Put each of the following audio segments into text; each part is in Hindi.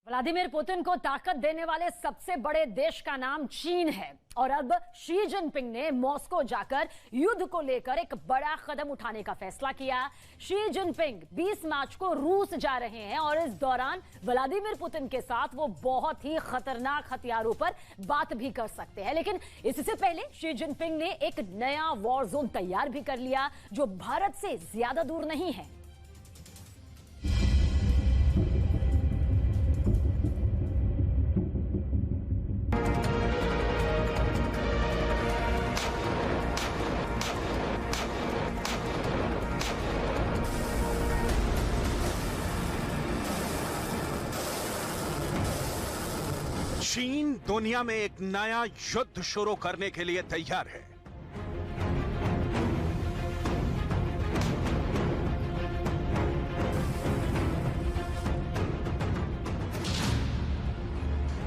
व्लादिमीर पुतिन को ताकत देने वाले सबसे बड़े देश का नाम चीन है और अब शी जिनपिंग ने मॉस्को जाकर युद्ध को लेकर एक बड़ा कदम उठाने का फैसला किया। शी जिनपिंग 20 मार्च को रूस जा रहे हैं और इस दौरान व्लादिमीर पुतिन के साथ वो बहुत ही खतरनाक हथियारों पर बात भी कर सकते हैं। लेकिन इससे पहले शी जिनपिंग ने एक नया वॉर जोन तैयार भी कर लिया जो भारत से ज्यादा दूर नहीं है। चीन दुनिया में एक नया युद्ध शुरू करने के लिए तैयार है।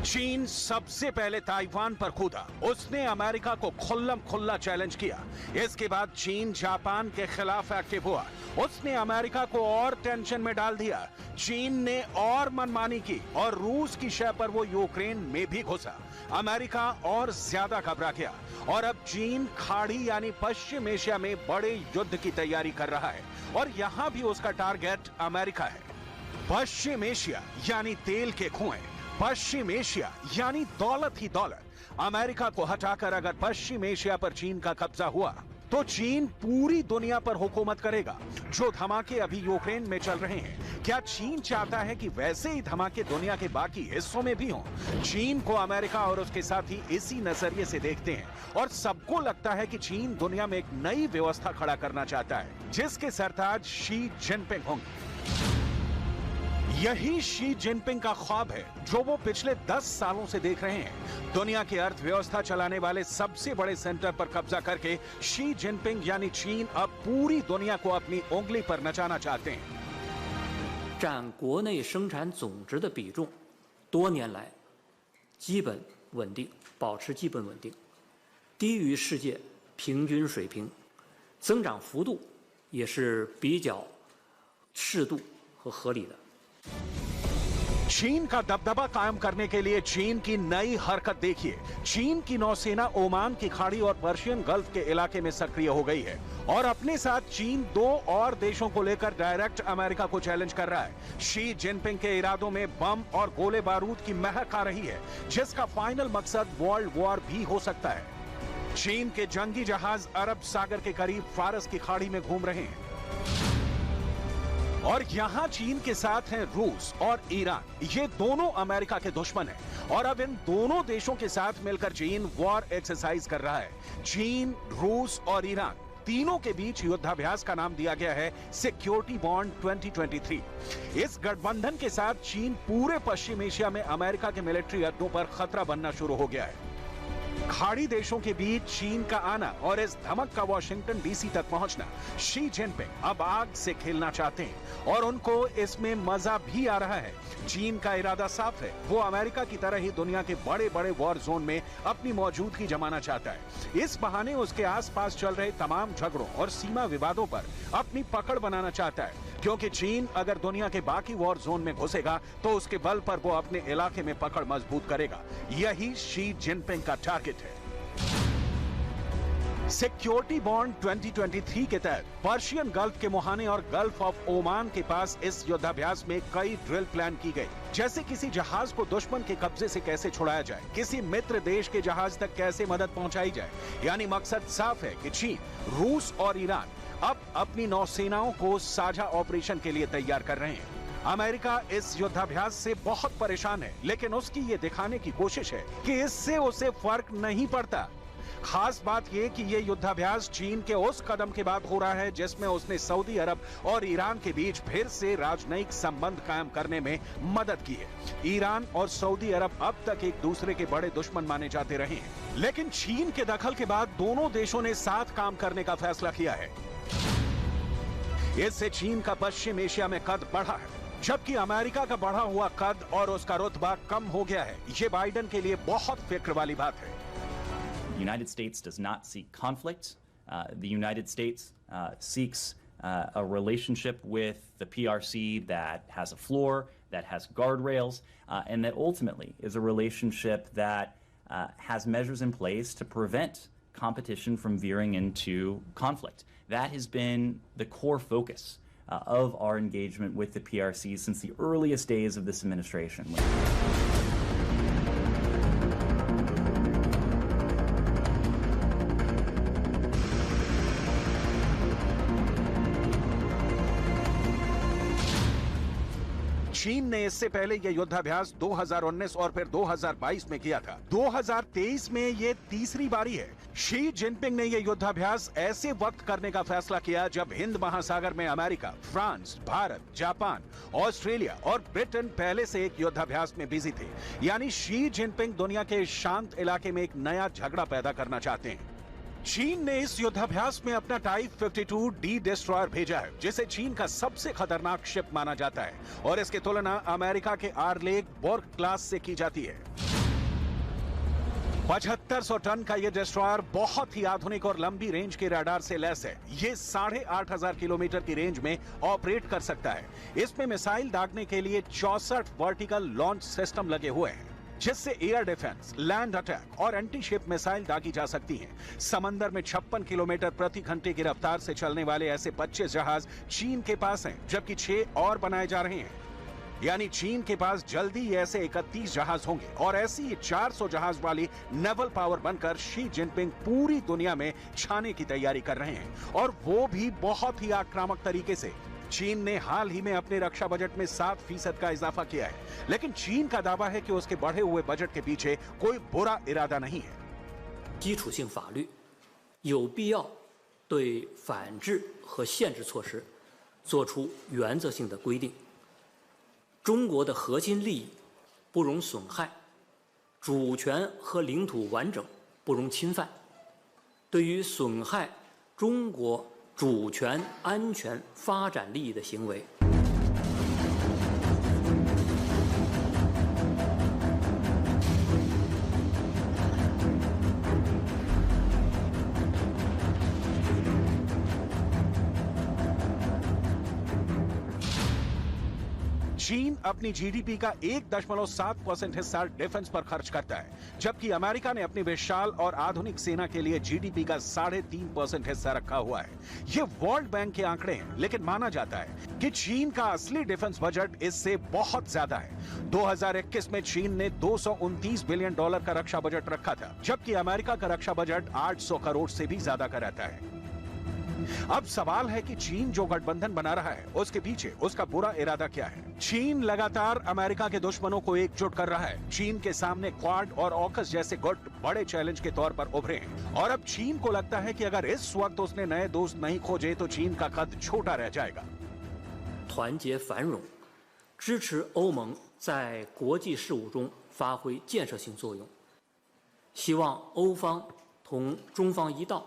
चीन सबसे पहले ताइवान पर कूदा। उसने अमेरिका को खुल्लम खुल्ला चैलेंज किया। इसके बाद चीन जापान के खिलाफ एक्टिव हुआ। उसने अमेरिका को और टेंशन में डाल दिया। चीन ने और मनमानी की और रूस की शय पर वो यूक्रेन में भी घुसा। अमेरिका और ज्यादा घबरा गया और अब चीन खाड़ी यानी पश्चिम एशिया में बड़े युद्ध की तैयारी कर रहा है और यहां भी उसका टारगेट अमेरिका है। पश्चिम एशिया यानी तेल के कुएं, पश्चिम एशिया यानी दौलत ही दौलत। अमेरिका को हटाकर अगर पश्चिम एशिया पर चीन का कब्जा हुआ तो चीन पूरी दुनिया पर हुकूमत करेगा। जो धमाके अभी यूक्रेन में चल रहे हैं, क्या चीन चाहता है कि वैसे ही धमाके दुनिया के बाकी हिस्सों में भी हों? चीन को अमेरिका और उसके साथी इसी नजरिए से देखते हैं और सबको लगता है कि चीन दुनिया में एक नई व्यवस्था खड़ा करना चाहता है जिसके सरताज शी जिनपिंग होंगे। यही शी जिनपिंग का ख्वाब है जो वो पिछले 10 सालों से देख रहे हैं। दुनिया की अर्थव्यवस्था चलाने वाले सबसे बड़े सेंटर पर कब्जा करके शी जिनपिंग यानी चीन अब पूरी दुनिया को अपनी उंगली पर नचाना चाहते हैं। 占国内生产总值的比重多年来基本稳定，保持基本稳定，低于世界平均水平，增长幅度也是比较适度和合理的。 चीन का दबदबा कायम करने के लिए चीन की नई हरकत देखिए। चीन की नौसेना ओमान की खाड़ी और पर्शियन गल्फ के इलाके में सक्रिय हो गई है और अपने साथ चीन 2 और देशों को लेकर डायरेक्ट अमेरिका को चैलेंज कर रहा है। शी जिनपिंग के इरादों में बम और गोले बारूद की महक आ रही है जिसका फाइनल मकसद वर्ल्ड वॉर भी हो सकता है। चीन के जंगी जहाज अरब सागर के करीब फारस की खाड़ी में घूम रहे हैं और यहां चीन के साथ हैं रूस और ईरान। ये दोनों अमेरिका के दुश्मन हैं और अब इन दोनों देशों के साथ मिलकर चीन वॉर एक्सरसाइज कर रहा है। चीन, रूस और ईरान तीनों के बीच युद्धाभ्यास का नाम दिया गया है सिक्योरिटी बॉन्ड 2023। इस गठबंधन के साथ चीन पूरे पश्चिम एशिया में अमेरिका के मिलिट्री अड्डों पर खतरा बनना शुरू हो गया है। खाड़ी देशों के बीच चीन का आना और इस धमक का वाशिंगटन डीसी तक पहुंचना, शी जिनपिंग अब आग से खेलना चाहते हैं और उनको इसमें मजा भी आ रहा है। चीन का इरादा साफ है, वो अमेरिका की तरह ही दुनिया के बड़े बड़े वॉर जोन में अपनी मौजूदगी जमाना चाहता है। इस बहाने उसके आसपास चल रहे तमाम झगड़ों और सीमा विवादों पर अपनी पकड़ बनाना चाहता है, क्योंकि चीन अगर दुनिया के बाकी वॉर जोन में घुसेगा तो उसके बल पर वो अपने इलाके में पकड़ मजबूत करेगा। यही शी जिनपिंग का टारगेट है। सिक्योरिटी बॉन्ड 2023 के तहत पर्शियन गल्फ के मुहाने और गल्फ ऑफ ओमान के पास इस युद्धाभ्यास में कई ड्रिल प्लान की गई, जैसे किसी जहाज को दुश्मन के कब्जे से कैसे छुड़ाया जाए, किसी मित्र देश के जहाज तक कैसे मदद पहुंचाई जाए। यानी मकसद साफ है कि चीन, रूस और ईरान अब अपनी नौसेनाओं को साझा ऑपरेशन के लिए तैयार कर रहे हैं। अमेरिका इस युद्धाभ्यास से बहुत परेशान है, लेकिन उसकी ये दिखाने की कोशिश है कि इससे उसे फर्क नहीं पड़ता। खास बात यह कि यह युद्धाभ्यास चीन के उस कदम के बाद हो रहा है जिसमें उसने सऊदी अरब और ईरान के बीच फिर से राजनयिक संबंध कायम करने में मदद की है। ईरान और सऊदी अरब अब तक एक दूसरे के बड़े दुश्मन माने जाते रहे हैं, लेकिन चीन के दखल के बाद दोनों देशों ने साथ काम करने का फैसला किया है। इससे चीन का पश्चिम एशिया में कद बढ़ा है, जबकि अमेरिका का बढ़ा हुआ कद और उसका रुतबा कम हो गया है। ये बाइडेन के लिए बहुत फिक्र वाली बात है। The United States does not seek conflict. The United States seeks a relationship with the PRC that has a floor, that has guardrails, and that ultimately is a relationship that has measures in place to prevent competition from veering into conflict. That has been the core focus of our engagement with the PRC since the earliest days of this administration. चीन ने इससे पहले यह युद्धाभ्यास 2019 और फिर 2022 में किया था। 2023 में ये तीसरी बारी है। शी जिनपिंग ने यह युद्धाभ्यास ऐसे वक्त करने का फैसला किया जब हिंद महासागर में America, France, Bharat, Japan, Australia और ब्रिटेन पहले से एक युद्धाभ्यास में बिजी थे। यानी शी जिनपिंग दुनिया के इस शांत इलाके में एक नया झगड़ा पैदा करना चाहते हैं। चीन ने इस युद्धाभ्यास में अपना टाइप 52D डिस्ट्रॉयर भेजा है, जिसे चीन का सबसे खतरनाक शिप माना जाता है और इसकी तुलना अमेरिका के आर्लेक बोर्ग क्लास से की जाती है। 7500 टन का यह डिस्ट्रॉयर बहुत ही आधुनिक और लंबी रेंज के रडार से लैस है। ये 8500 किलोमीटर की रेंज में ऑपरेट कर सकता है। इसमें मिसाइल दागने के लिए 64 वर्टिकल लॉन्च सिस्टम लगे हुए हैं, जिससे एयर डिफेंस, लैंड अटैक और एंटी शिप मिसाइल दागी जा सकती हैं। समंदर में 56 किलोमीटर प्रति घंटे की रफ्तार से चलने वाले ऐसे 25 जहाज चीन के पास हैं, जबकि 6 और बनाए जा रहे हैं। यानी चीन के पास जल्दी ऐसे 31 जहाज होंगे और ऐसी 400 जहाज वाली नेवल पावर बनकर शी जिनपिंग पूरी दुनिया में छाने की तैयारी कर रहे हैं, और वो भी बहुत ही आक्रामक तरीके से। चीन ने हाल ही में अपने रक्षा बजट में 7% का इजाफा किया है, लेकिन चीन का दावा है कि उसके बढ़े हुए बजट के पीछे कोई बुरा इरादा नहीं है। 基础性法律有必要对反制和限制措施做出原则性的规定。中国的核心利益不容损害，主权和领土完整不容侵犯。对于损害中国主权、安全、发展利益的行为，चीन अपनी जीडीपी का 1.7% हिस्सा डिफेंस पर खर्च करता है, जबकि अमेरिका ने अपनी विशाल और आधुनिक सेना के लिए जीडीपी का 3.5% हिस्सा रखा हुआ है। ये वर्ल्ड बैंक के आंकड़े हैं, लेकिन माना जाता है कि चीन का असली डिफेंस बजट इससे बहुत ज्यादा है। 2021 में चीन ने $229 बिलियन का रक्षा बजट रखा था, जबकि अमेरिका का रक्षा बजट 800 करोड़ से भी ज्यादा का रहता है। अब सवाल है कि चीन जो गठबंधन बना रहा है, उसके पीछे उसका बुरा इरादा क्या है। चीन लगातार अमेरिका के दुश्मनों को एकजुट कर रहा है। चीन के सामने क्वाड और ऑकस जैसे गुट बड़े चैलेंज के तौर पर उभरे हैं, और अब चीन को लगता है कि अगर इस वक्त उसने नए दोस्त नहीं खोजे तो चीन का कद छोटा रह जाएगा। 团结繁荣，支持欧盟在国际事务中发挥建设性作用。希望欧方同中方一道，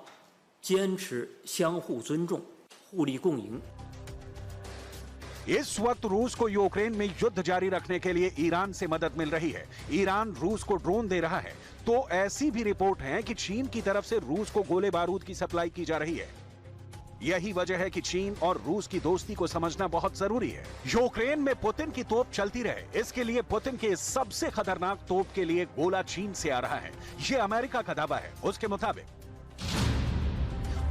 坚持相互尊重、互利共赢。 इस वक्त रूस को यूक्रेन में युद्ध जारी रखने के लिए ईरान से मदद मिल रही है। ईरान रूस को ड्रोन दे रहा है, तो ऐसी भी रिपोर्ट है कि चीन की तरफ से रूस को गोले बारूद की सप्लाई की जा रही है। यही वजह है कि चीन और रूस की दोस्ती को समझना बहुत जरूरी है। यूक्रेन में पुतिन की तोप चलती रहे, इसके लिए पुतिन के सबसे खतरनाक तोप के लिए गोला चीन से आ रहा है। यह अमेरिका का दावा है। उसके मुताबिक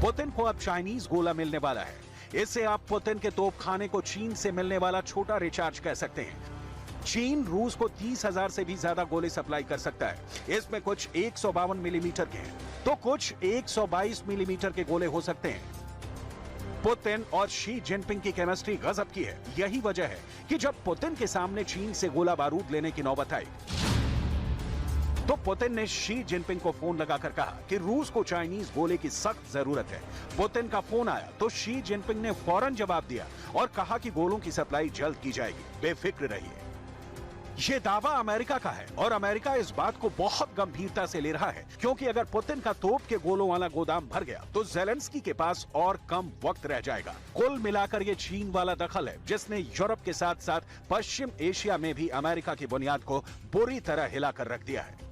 पुतिन को अब चाइनीज गोला मिलने वाला है। इससे आप पुतिन के तोपखाने को चीन से मिलने वाला छोटा रिचार्ज कह सकते हैं। चीन रूस को 30,000 से भी ज्यादा गोले सप्लाई कर सकता है। इसमें कुछ 152 मिलीमीटर के हैं, तो कुछ 122 मिलीमीटर के गोले हो सकते हैं। पुतिन और शी जिनपिंग की केमिस्ट्री गजब की है। यही वजह है कि जब पुतिन के सामने चीन से गोला बारूद लेने की नौबत आई, तो पुतिन ने शी जिनपिंग को फोन लगाकर कहा कि रूस को चाइनीज गोले की सख्त जरूरत है। पुतिन का फोन आया तो शी जिनपिंग ने फौरन जवाब दिया और कहा कि गोलों की सप्लाई जल्द की जाएगी, बेफिक्र रहिए। ये दावा अमेरिका का है और अमेरिका इस बात को बहुत गंभीरता से ले रहा है, क्योंकि अगर पुतिन का तोप के गोलों वाला गोदाम भर गया तो जेलेंस्की के पास और कम वक्त रह जाएगा। कुल मिलाकर ये चीन वाला दखल है जिसने यूरोप के साथ साथ पश्चिम एशिया में भी अमेरिका की बुनियाद को बुरी तरह हिलाकर रख दिया है।